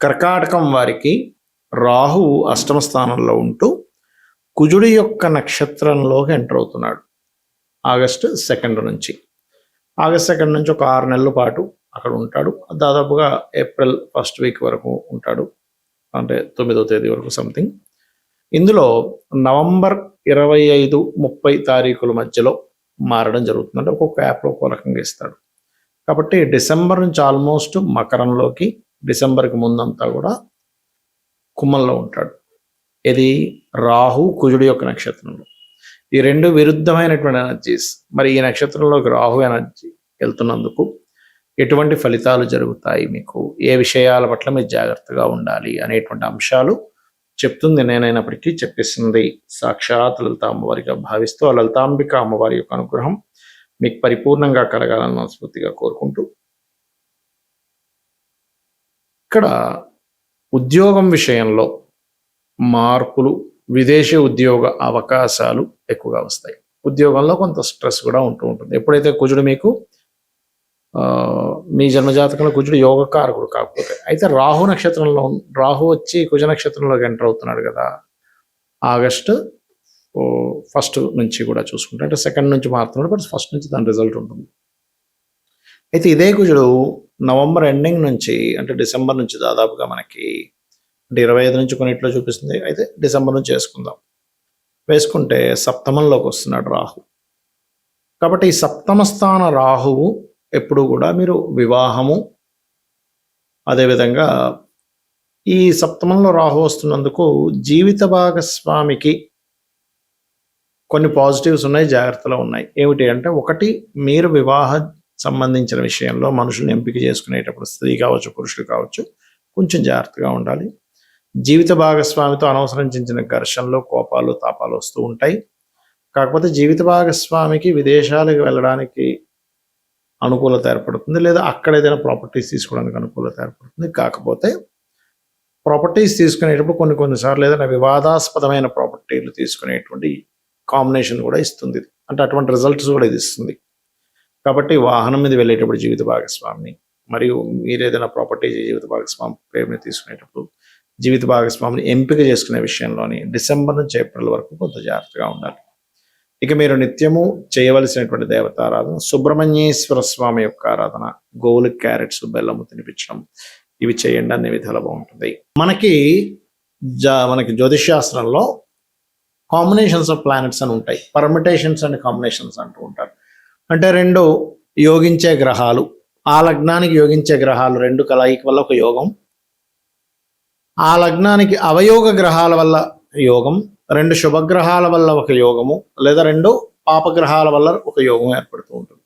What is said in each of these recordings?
కర్కాటకం వారికి రాహువు అష్టమ స్థానంలో ఉంటూ కుజుడి యొక్క నక్షత్రంలోకి ఎంటర్ అవుతున్నాడు ఆగస్టు 2 నుంచి. ఆగస్ట్ 2 నుంచి ఒక 6 నెలల పాటు అక్కడ ఉంటాడు. దాదాపుగా ఏప్రిల్ 1st వీక్ వరకు ఉంటాడు, అంటే 9వ తేదీ వరకు సంథింగ్. ఇందులో నవంబర్ 25-30 తారీఖుల మధ్యలో మారడం జరుగుతుంది. అంటే ఒక్కొక్క యాప్లో ఒక్కో రకంగా ఇస్తాడు. కాబట్టి డిసెంబర్ నుంచి ఆల్మోస్ట్ మకరంలోకి, డిసెంబర్కి ముందంతా కూడా కుంభంలో ఉంటాడు. ఇది రాహు కుజుడి యొక్క నక్షత్రంలో. ఈ రెండు విరుద్ధమైనటువంటి ఎనర్జీస్. మరి ఈ నక్షత్రంలోకి రాహు ఎనర్జీ వెళ్తున్నందుకు ఎటువంటి ఫలితాలు జరుగుతాయి, మీకు ఏ విషయాల పట్ల మీరు జాగ్రత్తగా ఉండాలి అనేటువంటి అంశాలు చెప్తుంది నేనైనప్పటికీ చెప్పిస్తుంది సాక్షాత్ లలిత అమ్మవారిగా భావిస్తూ ఆ లలితాంబిక అమ్మవారి యొక్క అనుగ్రహం మీకు పరిపూర్ణంగా కలగాలని మనస్ఫూర్తిగా కోరుకుంటూ, ఇక్కడ ఉద్యోగం విషయంలో మార్పులు, విదేశీ ఉద్యోగ అవకాశాలు ఎక్కువగా వస్తాయి. ఉద్యోగంలో కొంత స్ట్రెస్ కూడా ఉంటూ ఉంటుంది. ఎప్పుడైతే కుజుడు మీకు మీ జన్మజాతకంలో కుజుడు యోగకారకుడు కాకపోతే, అయితే రాహు నక్షత్రంలో రాహు వచ్చి కుజ నక్షత్రంలోకి ఎంటర్ అవుతున్నాడు కదా ఆగస్టు 1 నుంచి కూడా చూసుకుంటే, అంటే 2 నుంచి మారుతున్నాడు, బట్ 1 నుంచి దాని రిజల్ట్ ఉంటుంది. అయితే ఇదే కుజుడు నవంబర్ ఎండింగ్ నుంచి, అంటే డిసెంబర్ నుంచి దాదాపుగా మనకి అంటే 25 నుంచి కొన్నిట్లో చూపిస్తుంది, అయితే డిసెంబర్ నుంచి వేసుకుంటే సప్తమంలోకి వస్తున్నాడు రాహు. కాబట్టి ఈ సప్తమ స్థాన రాహువు ఎప్పుడు కూడా మీరు వివాహము, అదేవిధంగా ఈ సప్తమంలో రాహు వస్తున్నందుకు జీవిత భాగస్వామికి కొన్ని పాజిటివ్స్ ఉన్నాయి, జాగ్రత్తలు ఉన్నాయి. ఏమిటి అంటే, ఒకటి, మీరు వివాహ సంబంధించిన విషయంలో మనుషుల్ని ఎంపిక చేసుకునేటప్పుడు స్త్రీ కావచ్చు పురుషుడు కావచ్చు కొంచెం జాగ్రత్తగా ఉండాలి. జీవిత భాగస్వామితో అనవసరం చిన్న ఘర్షణలు, కోపాలు, తాపాలు వస్తూ ఉంటాయి. కాకపోతే జీవిత భాగస్వామికి విదేశాలకు వెళ్ళడానికి అనుకూలత ఏర్పడుతుంది, లేదా అక్కడ ఏదైనా ప్రాపర్టీస్ తీసుకోవడానికి అనుకూలత ఏర్పడుతుంది. కాకపోతే ప్రాపర్టీస్ తీసుకునేటప్పుడు కొన్నిసార్లు ఏదైనా వివాదాస్పదమైన ప్రాపర్టీలు తీసుకునేటువంటి కాంబినేషన్ కూడా ఇస్తుంది. అంటే అటువంటి రిజల్ట్స్ కూడా ఇది ఇస్తుంది. కాబట్టి వాహనం మీద వెళ్ళేటప్పుడు జీవిత భాగస్వామిని, మరియు మీరు ఏదైనా ప్రాపర్టీ జీవిత భాగస్వామి పేరు మీద తీసుకునేటప్పుడు జీవిత భాగస్వామిని ఎంపిక చేసుకునే విషయంలోని డిసెంబర్ నుంచి ఏప్రిల్ వరకు కొంత జాగ్రత్తగా ఉండాలి. ఇక మీరు నిత్యము చేయవలసినటువంటి దేవతారాధన సుబ్రహ్మణ్యేశ్వర స్వామి యొక్క ఆరాధన, గోవులు క్యారెట్స్ బెల్లము తినిపించడం, ఇవి చేయండి, అన్ని విధాలు బాగుంటుంది. మనకి జ్యోతిష్శాస్త్రంలో కాంబినేషన్స్ ఆఫ్ ప్లానెట్స్ అని ఉంటాయి, పర్మిటేషన్స్ అండ్ కాంబినేషన్స్ అంటూ ఉంటారు. అంటే రెండు యోగించే గ్రహాలు, ఆ లగ్నానికి యోగించే గ్రహాలు రెండు కలయిక వల్ల ఒక యోగం, ఆ లగ్నానికి అవయోగ గ్రహాల వల్ల యోగం, రెండు శుభగ్రహాల వల్ల ఒక యోగము, లేదా రెండు పాపగ్రహాల వల్ల ఒక యోగం ఏర్పడుతూ ఉంటుంది.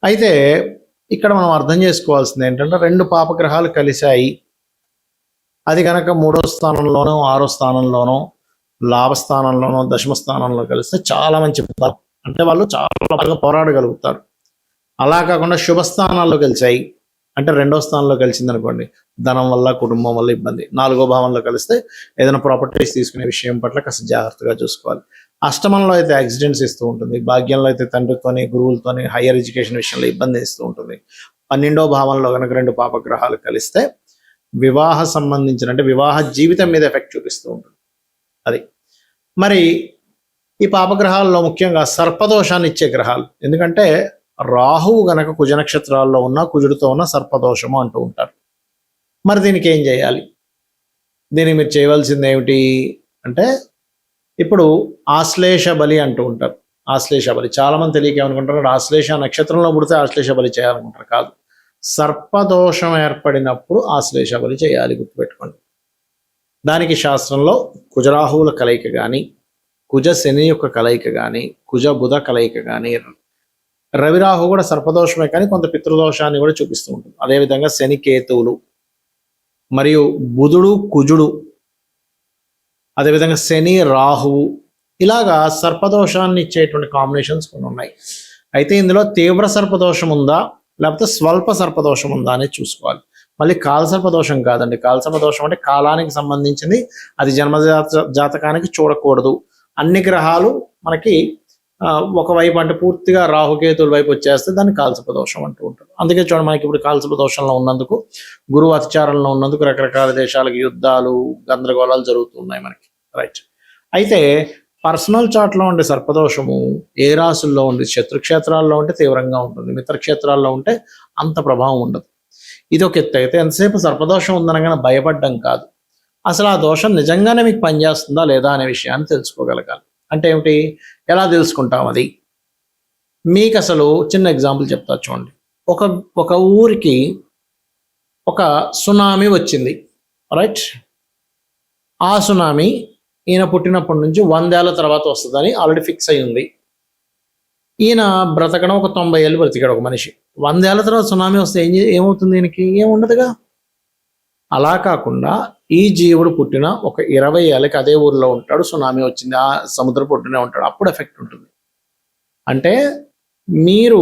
అయితే ఇక్కడ మనం అర్థం చేసుకోవాల్సింది ఏంటంటే, రెండు పాపగ్రహాలు కలిశాయి, అది కనుక 3వ స్థానంలోనో 6వ స్థానంలోనో లాభస్థానంలోనో దశమ స్థానంలో కలిస్తే చాలా మంచి ఫలితం. అంటే వాళ్ళు చాలా బాగా పోరాడగలుగుతారు. అలా కాకుండా శుభస్థానాల్లో కలిసాయి అంటే 2వ స్థానంలో కలిసింది అనుకోండి, ధనం వల్ల కుటుంబం వల్ల ఇబ్బంది. 4వ భావంలో కలిస్తే ఏదైనా ప్రాపర్టీస్ తీసుకునే విషయం పట్ల కాస్త జాగ్రత్తగా చూసుకోవాలి. అష్టమంలో అయితే యాక్సిడెంట్స్ ఇస్తూ ఉంటుంది, భాగ్యంలో అయితే తండ్రితోని గురువులతోని హయ్యర్ ఎడ్యుకేషన్ విషయంలో ఇబ్బంది ఇస్తూ ఉంటుంది. 12వ భావంలో కనుక రెండు పాపగ్రహాలు కలిస్తే వివాహ సంబంధించిన, అంటే వివాహ జీవితం మీద ఎఫెక్ట్ చూపిస్తూ ఉంటుంది. అది మరి ఈ పాపగ్రహాల్లో ముఖ్యంగా సర్పదోషాన్ని ఇచ్చే గ్రహాలు. ఎందుకంటే రాహువు గనక కుజ నక్షత్రాల్లో ఉన్న, కుజుడితో ఉన్న సర్పదోషము అంటూ ఉంటారు. మరి దీనికి ఏం చేయాలి? దీనికి మీరు చేయవలసింది ఏమిటి అంటే, ఇప్పుడు ఆశ్లేష బలి అంటూ ఉంటారు. ఆశ్లేష బలి చాలామంది తెలియక ఏమనుకుంటారు, ఆశ్లేష నక్షత్రంలో పుడితే ఆశ్లేష బలి చేయాలనుకుంటారు. కాదు, సర్పదోషం ఏర్పడినప్పుడు ఆశ్లేష బలి చేయాలి, గుర్తుపెట్టుకోండి. దానికి శాస్త్రంలో కుజరాహువుల కలయిక కానీ, కుజ శని యొక్క కలయిక కానీ, కుజ బుధ కలయిక కానీ, రవిరాహు కూడా సర్పదోషమే కానీ కొంత పితృదోషాన్ని కూడా చూపిస్తూ ఉంటుంది. అదేవిధంగా శని కేతువులు, మరియు బుధుడు కుజుడు, అదేవిధంగా శని రాహువు, ఇలాగా సర్పదోషాన్ని ఇచ్చేటువంటి కాంబినేషన్స్ కొన్ని ఉన్నాయి. అయితే ఇందులో తీవ్ర సర్పదోషం ఉందా లేకపోతే స్వల్ప సర్పదోషం ఉందా అనేది చూసుకోవాలి. మళ్ళీ కాలసర్పదోషం కాదండి. కాలసర్పదోషం అంటే కాలానికి సంబంధించింది, అది జాతకానికి చూడకూడదు. అన్ని గ్రహాలు మనకి ఒకవైపు అంటే పూర్తిగా రాహుకేతుల వైపు వచ్చేస్తే దాన్ని కాల్సప దోషం అంటూ ఉంటారు. అందుకే చూడండి, మనకి ఇప్పుడు కాల్సప దోషంలో ఉన్నందుకు, గురువు అతిచారంలో ఉన్నందుకు రకరకాల దేశాలకు యుద్ధాలు, గందరగోళాలు జరుగుతున్నాయి మనకి. రైట్. అయితే పర్సనల్ చార్ట్లో ఉండే సర్పదోషము ఏ రాసుల్లో ఉండే, శత్రుక్షేత్రాల్లో ఉంటే తీవ్రంగా ఉంటుంది, మిత్రక్షేత్రాల్లో ఉంటే అంత ప్రభావం ఉండదు. ఇది ఒక ఎత్తు. అయితే ఎంతసేపు సర్పదోషం ఉందనగానే భయపడ్డం కాదు, అసలు ఆ దోషం నిజంగానే మీకు పనిచేస్తుందా లేదా అనే విషయాన్ని తెలుసుకోగలగాలి. అంటే ఏమిటి, ఎలా తెలుసుకుంటాం అది? మీకు అసలు చిన్న ఎగ్జాంపుల్ చెప్తా చూడండి. ఒక ఊరికి ఒక సునామీ వచ్చింది. రైట్. ఆ సునామీ ఈయన పుట్టినప్పటి నుంచి 100 ఏళ్ల తర్వాత వస్తుందని ఆల్రెడీ ఫిక్స్ అయి ఉంది. ఈయన బ్రతకడం ఒక 90 ఏళ్ళు బ్రతికాడు ఒక మనిషి. 100 ఏళ్ల తర్వాత సునామీ వస్తే ఏమవుతుంది? ఈయనకి ఏముండదుగా. అలా కాకుండా ఈ జీవుడు పుట్టిన ఒక 20 ఏళ్ళకి అదే ఊర్లో ఉంటాడు, సునామీ వచ్చింది, ఆ సముద్రం పుట్టినే ఉంటాడు, అప్పుడు ఎఫెక్ట్ ఉంటుంది. అంటే మీరు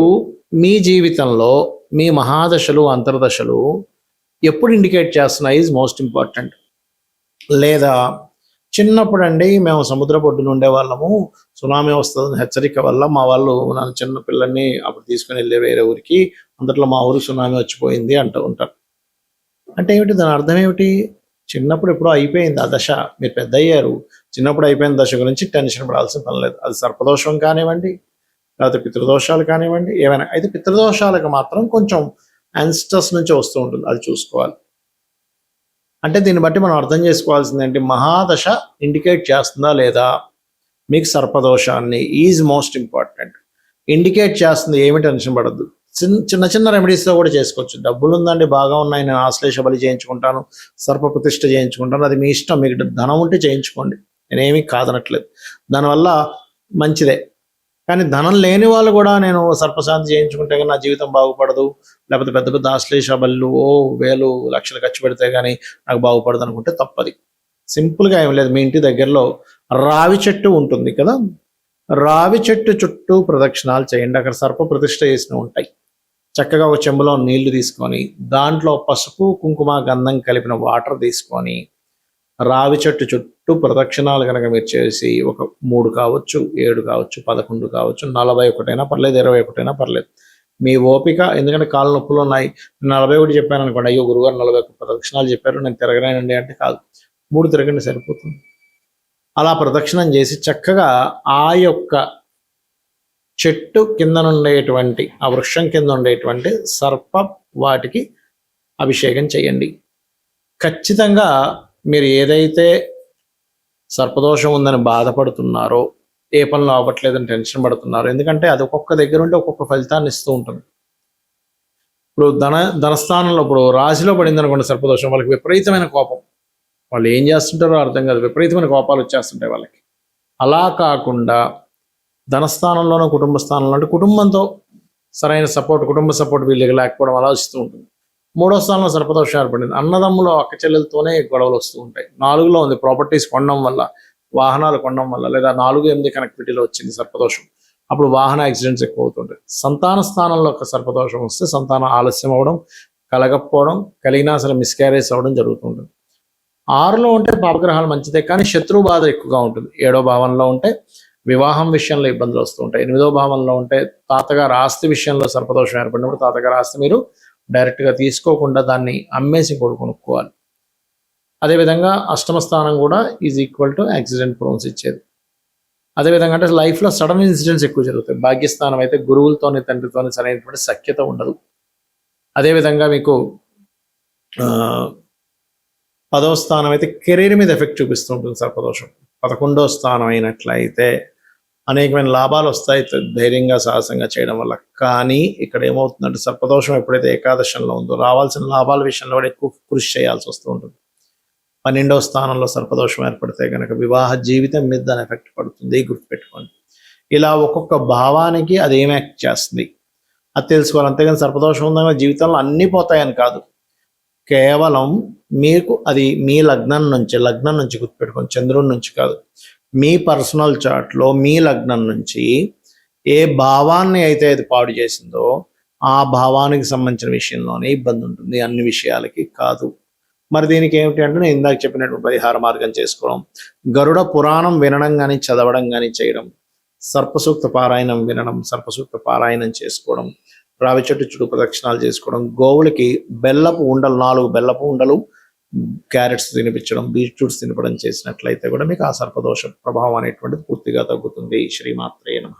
మీ జీవితంలో మీ మహాదశలు, అంతర్దశలు ఎప్పుడు ఇండికేట్ చేస్తున్నాయి ఈజ్ మోస్ట్ ఇంపార్టెంట్. లేదా చిన్నప్పుడు అండి మేము సముద్ర పొడ్డున ఉండేవాళ్ళము, సునామీ వస్తుందని హెచ్చరిక వల్ల మా వాళ్ళు నన్ను చిన్న పిల్లల్ని అప్పుడు తీసుకుని వెళ్ళే వేరే ఊరికి, అందులో మా ఊరికి సునామీ వచ్చిపోయింది అంటూ ఉంటారు. అంటే ఏమిటి, దాని అర్థం ఏమిటి? చిన్నప్పుడు ఎప్పుడో అయిపోయింది ఆ దశ, మీరు పెద్ద అయ్యారు, చిన్నప్పుడు అయిపోయిన దశ గురించి టెన్షన్ పడాల్సిన పని లేదు. అది సర్పదోషం కానివ్వండి, లేకపోతే పితృదోషాలు కానివ్వండి, ఏమైనా. అయితే పితృదోషాలకు మాత్రం కొంచెం యాన్స్టర్స్ నుంచి వస్తూ ఉంటుంది, అది చూసుకోవాలి. అంటే దీన్ని బట్టి మనం అర్థం చేసుకోవాల్సింది ఏంటి, మహాదశ ఇండికేట్ చేస్తుందా లేదా మీకు సర్పదోషాన్ని ఈజ్ మోస్ట్ ఇంపార్టెంట్. ఇండికేట్ చేస్తుంది, ఏమి టెన్షన్ పడద్దు. చిన్న చిన్న రెమెడీస్లో కూడా చేసుకోవచ్చు. డబ్బులు ఉందండి, బాగా ఉన్నాయి, నేను ఆశ్లేష బలి చేయించుకుంటాను, సర్ప ప్రతిష్ఠ చేయించుకుంటాను, అది మీ ఇష్టం. మీకు ధనం ఉంటే చేయించుకోండి, నేనేమీ కాదనట్లేదు, దానివల్ల మంచిదే. కానీ ధనం లేని వాళ్ళు కూడా నేను సర్పశాంతి చేయించుకుంటే కానీ నా జీవితం బాగుపడదు, లేకపోతే పెద్ద పెద్ద ఆశ్లేష బళ్ళు వేలు లక్షలు ఖర్చు పెడితే కానీ నాకు బాగుపడదు అనుకుంటే తప్పది. సింపుల్గా ఏం లేదు, మీ ఇంటి దగ్గరలో రావి చెట్టు ఉంటుంది కదా, రావి చెట్టు చుట్టూ ప్రదక్షిణాలు చేయండి. అక్కడ సర్ప ప్రతిష్ఠ చేసినవి ఉంటాయి. చక్కగా ఒక చెంబులో నీళ్లు తీసుకొని దాంట్లో పసుపు, కుంకుమ, గంధం కలిపిన వాటర్ తీసుకొని రావి చెట్టు చుట్టూ ప్రదక్షిణాలు కనుక మీరు చేసి, ఒక 3 కావచ్చు, 7 కావచ్చు, 11 కావచ్చు, 41 పర్లేదు, 21 పర్లేదు, మీ ఓపిక. ఎందుకంటే కాళ్ళ నొప్పులు ఉన్నాయి, 41 చెప్పాను అనుకోండి, అయ్యో గురుగారు 41 ప్రదక్షిణాలు చెప్పారు, నేను తిరగలేనండి అంటే కాదు, 3 తిరగండి సరిపోతుంది. అలా ప్రదక్షిణం చేసి చక్కగా ఆ యొక్క చెట్టు కింద ఉండేటువంటి, ఆ వృక్షం కింద ఉండేటువంటి సర్ప వాటికి అభిషేకం చేయండి. ఖచ్చితంగా మీరు ఏదైతే సర్పదోషం ఉందని బాధపడుతున్నారో, ఏ పనులు అవ్వట్లేదని టెన్షన్ పడుతున్నారో, ఎందుకంటే అది ఒక్కొక్క దగ్గర ఉంటే ఒక్కొక్క ఫలితాన్ని ఇస్తూ ఉంటుంది. ఇప్పుడు ధనస్థానంలో ఇప్పుడు రాశిలో పడింది అనుకోండి సర్పదోషం, వాళ్ళకి విపరీతమైన కోపం, వాళ్ళు ఏం చేస్తుంటారో అర్థం కాదు, విపరీతమైన కోపాలు వచ్చేస్తుంటాయి వాళ్ళకి. అలా కాకుండా ధనస్థానంలోనూ కుటుంబ స్థానంలో అంటే కుటుంబంతో సరైన సపోర్ట్, కుటుంబ సపోర్ట్ వీళ్ళకి లేకపోవడం అలా వస్తూ ఉంటుంది. 3వ స్థానంలో సర్పదోషం ఏర్పడింది, అన్నదమ్ములు అక్క చెల్లెలతోనే గొడవలు వస్తూ ఉంటాయి. 4లో ఉంది ప్రాపర్టీస్ కొనడం వల్ల, వాహనాలు కొనడం వల్ల, లేదా 4, 8 కనెక్టివిటీలో వచ్చింది సర్పదోషం, అప్పుడు వాహన యాక్సిడెంట్స్ ఎక్కువ అవుతుంటాయి. సంతాన స్థానంలో ఒక సర్పదోషం వస్తే సంతానం ఆలస్యం అవ్వడం, కలగకపోవడం, కలిగినా సరే మిస్క్యారేజ్ అవ్వడం జరుగుతుంటుంది. 6లో ఉంటే పాపగ్రహాలు మంచిదే, కానీ శత్రు బాధ ఎక్కువగా ఉంటుంది. 7వ భావంలో ఉంటే వివాహం విషయంలో ఇబ్బందులు వస్తూ ఉంటాయి. 8వ భావంలో ఉంటే తాతగారు ఆస్తి విషయంలో సర్పదోషం ఏర్పడినప్పుడు తాతగారు ఆస్తి మీరు డైరెక్ట్గా తీసుకోకుండా దాన్ని అమ్మేసి కొనుక్కోవాలి. అదేవిధంగా 8వ స్థానం కూడా is equal to accident prawns ఇచ్చేది. అదేవిధంగా అంటే లైఫ్లో సడన్ ఇన్సిడెంట్స్ ఎక్కువ జరుగుతాయి. భాగ్యస్థానం అయితే గురువులతోని, తండ్రితోని సరైనటువంటి సఖ్యత ఉండదు. అదేవిధంగా మీకు 10వ స్థానం అయితే కెరీర్ మీద ఎఫెక్ట్ చూపిస్తూ ఉంటుంది సర్పదోషం. 11వ స్థానం అయినట్లయితే అనేకమైన లాభాలు వస్తాయి ధైర్యంగా, సాహసంగా చేయడం వల్ల. కానీ ఇక్కడ ఏమవుతుందంటే సర్పదోషం ఎప్పుడైతే ఏకాదశంలో ఉందో రావాల్సిన లాభాల విషయంలో కూడా ఎక్కువ కృషి చేయాల్సి వస్తూ ఉంటుంది. 12వ స్థానంలో సర్పదోషం ఏర్పడితే కనుక వివాహ జీవితం మీద దాని ఎఫెక్ట్ పడుతుంది, గుర్తుపెట్టుకోండి. ఇలా ఒక్కొక్క భావానికి అది ఏం యాక్ట్ చేస్తుంది అది తెలుసుకోవాలి. అంతేగాని సర్పదోషం ఉందని జీవితంలో అన్నీ పోతాయని కాదు, కేవలం మీకు అది మీ లగ్నం నుంచి గుర్తుపెట్టుకోండి, చంద్రుడి నుంచి కాదు. మీ పర్సనల్ చార్ట్లో మీ లగ్నం నుంచి ఏ భావాన్ని అయితే అది పాడు చేసిందో ఆ భావానికి సంబంధించిన విషయంలోనే ఇబ్బంది ఉంటుంది, అన్ని విషయాలకి కాదు. మరి దీనికి ఏమిటి అంటే నేను ఇందాక చెప్పినటువంటి పరిహార మార్గం చేసుకోవడం, గరుడ పురాణం వినడం కానీ చదవడం కానీ చేయడం, సర్పసూక్త పారాయణం వినడం, సర్పసూక్త పారాయణం చేసుకోవడం, రావి చెట్టు చుట్టూ ప్రదక్షిణాలు చేసుకోవడం, గోవులకి బెల్లపు ఉండలు 4 బెల్లపు ఉండలు, క్యారెట్స్ తినిపించడం, బీట్రూట్స్ తినపడం చేసినట్లయితే కూడా మీకు ఆ సర్పదోష ప్రభావం అనేటువంటిది పూర్తిగా తగ్గుతుంది. శ్రీమాత్రే నమః.